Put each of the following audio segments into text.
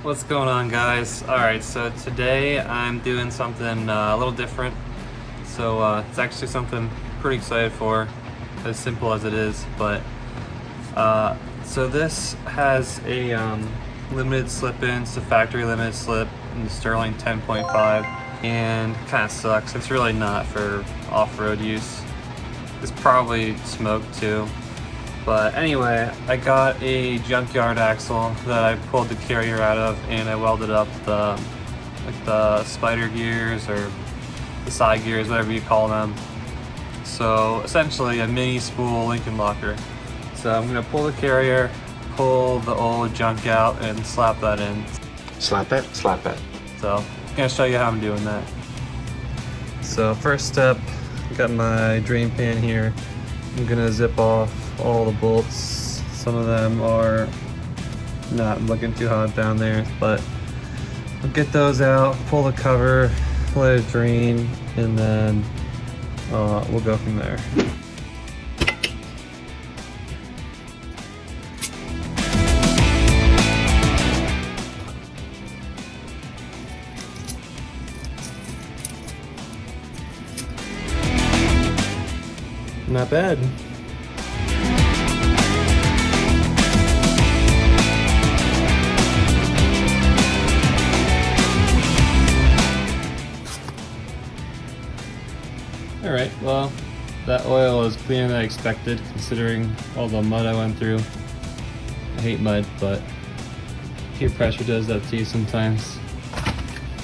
What's going on, guys? Alright, so today I'm doing something a little different. So it's actually something I'm pretty excited for, as simple as it is. But so this has a limited slip in. It's a factory limited slip in the Sterling 10.5, and kind of sucks. It's really not for off-road use. It's probably smoked too. But anyway, I got a junkyard axle that I pulled the carrier out of, and I welded up the spider gears or the side gears, whatever you call them. So essentially a Mini-Spool Lincoln locker. So I'm gonna pull the carrier, pull the old junk out, and slap that in. Slap it, slap it. So I'm gonna show you how I'm doing that. So first step, I got my drain pan here. I'm gonna zip off all the bolts. Some of them are not looking too hot down there, but I'll get those out, pull the cover, let it drain, and then we'll go from there. Not bad. Alright, well, that oil is cleaner than I expected, considering all the mud I went through. I hate mud, but peer pressure does that to you sometimes.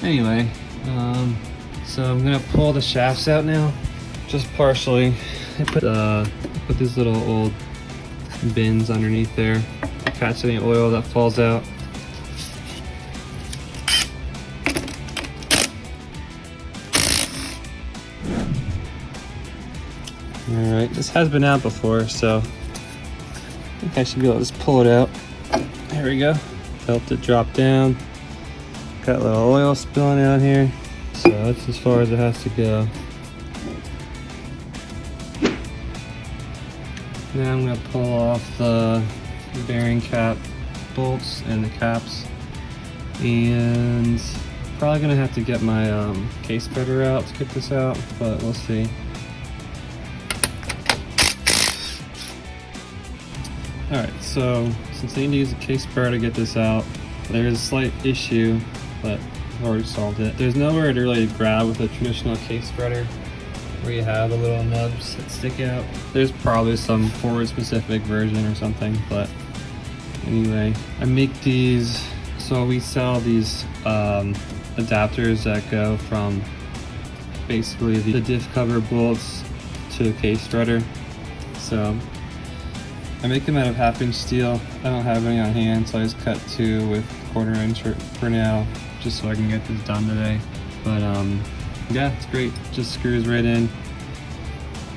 Anyway, so I'm gonna pull the shafts out now, just partially. I put these little old bins underneath there, catch any oil that falls out. Alright, this has been out before, so I think I should be able to just pull it out. There we go. Felt it drop down. Got a little oil spilling out here. So that's as far as it has to go. Now I'm going to pull off the bearing cap bolts and the caps. And probably going to have to get my case spreader out to get this out, but we'll see. Alright, so since I need to use a case spreader to get this out, there's a slight issue, but I've already solved it. There's nowhere to really grab with a traditional case spreader where you have the little nubs that stick out. There's probably some Ford specific version or something, but anyway, I make these, so we sell these adapters that go from basically the diff cover bolts to a case spreader. So I make them out of 1/2-inch steel. I don't have any on hand, so I just cut 2 with 1/4 inch for now, just so I can get this done today. But yeah, it's great. Just screws right in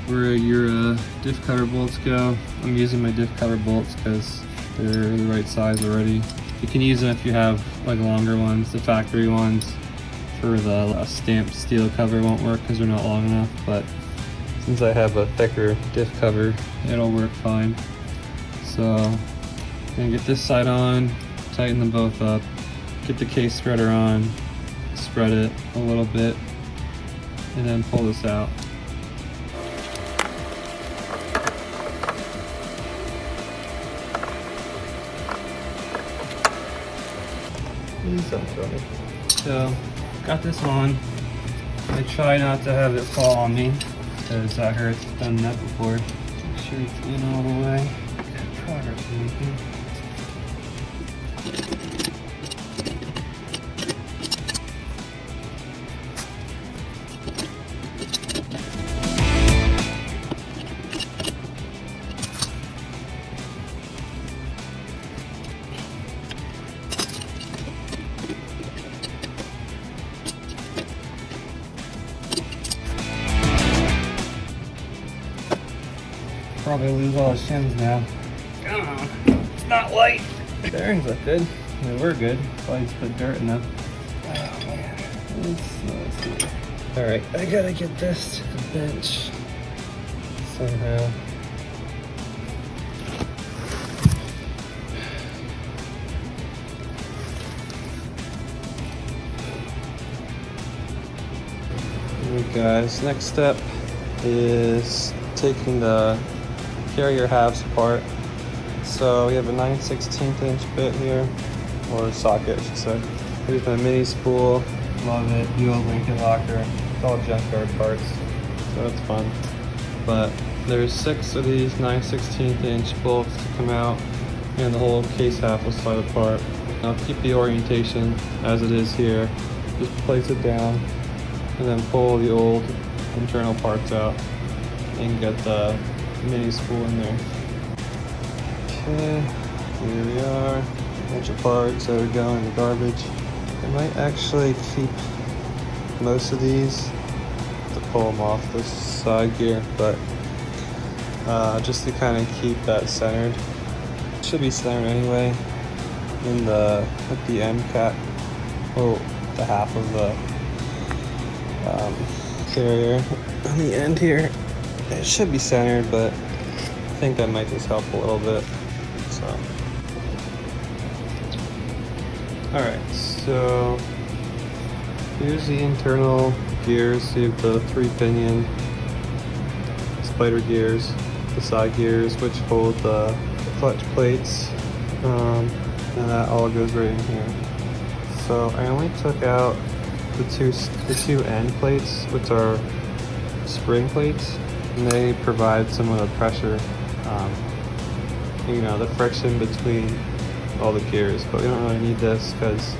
where your diff cover bolts go. I'm using my diff cover bolts because they're the right size already. You can use them if you have like longer ones. The factory ones for the stamped steel cover won't work because they're not long enough, but since I have a thicker diff cover, it'll work fine. So I'm gonna get this side on, tighten them both up, get the case spreader on, spread it a little bit, and then pull this out. So got this on. I try not to have it fall on me because that hurts. Done that before. Make sure it's in all the way. Good progress making. Probably lose all the shims now. It's not light. Bearings look good. They were good. Probably just put dirt in them. Oh man. Let's see. Alright, I gotta get this to the bench somehow. guys, next step is taking the carrier halves apart. So we have a 9/16 inch bit here, or socket I should say. Here's my Mini-Spool, love it, the old Lincoln locker. It's all junkyard parts, so that's fun. But there's 6 of these 9/16 inch bolts to come out, and the whole case half will slide apart. I'll keep the orientation as it is here. Just place it down, and then pull the old internal parts out, and get the Mini-Spool in there. Okay, here we are. A bunch of parts that are going in the garbage. I might actually keep most of these to pull them off this side gear, but just to kind of keep that centered. It should be centered anyway in at the end cap, or the half of the carrier on the end here. It should be centered, but I think that might just help a little bit. So, alright, so here's the internal gears. You have the 3 pinion spider gears, the side gears, which hold the clutch plates, and that all goes right in here. So I only took out the two end plates, which are spring plates, and they provide some of the pressure, the friction between all the gears. But we don't really need this because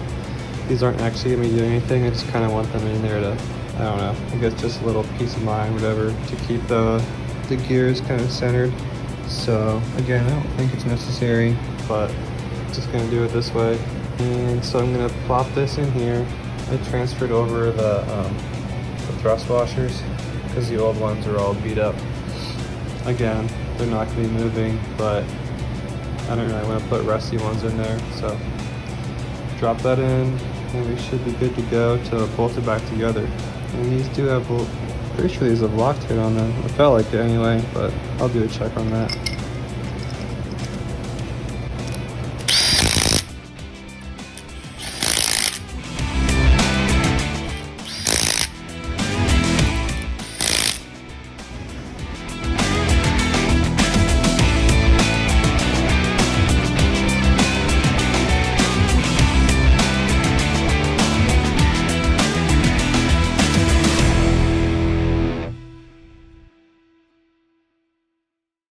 these aren't actually going to be doing anything. I just kind of want them in there to, I don't know, I guess just a little peace of mind, whatever, to keep the gears kind of centered. So again, I don't think it's necessary, but I'm just going to do it this way. And so I'm going to plop this in here. I transferred over the thrust washers because the old ones are all beat up. Again, they're not going to be moving, but I don't really want to put rusty ones in there. So drop that in, and we should be good to go to bolt it back together. And these do have, pretty sure these have lock kit on them. I felt like it anyway, but I'll do a check on that.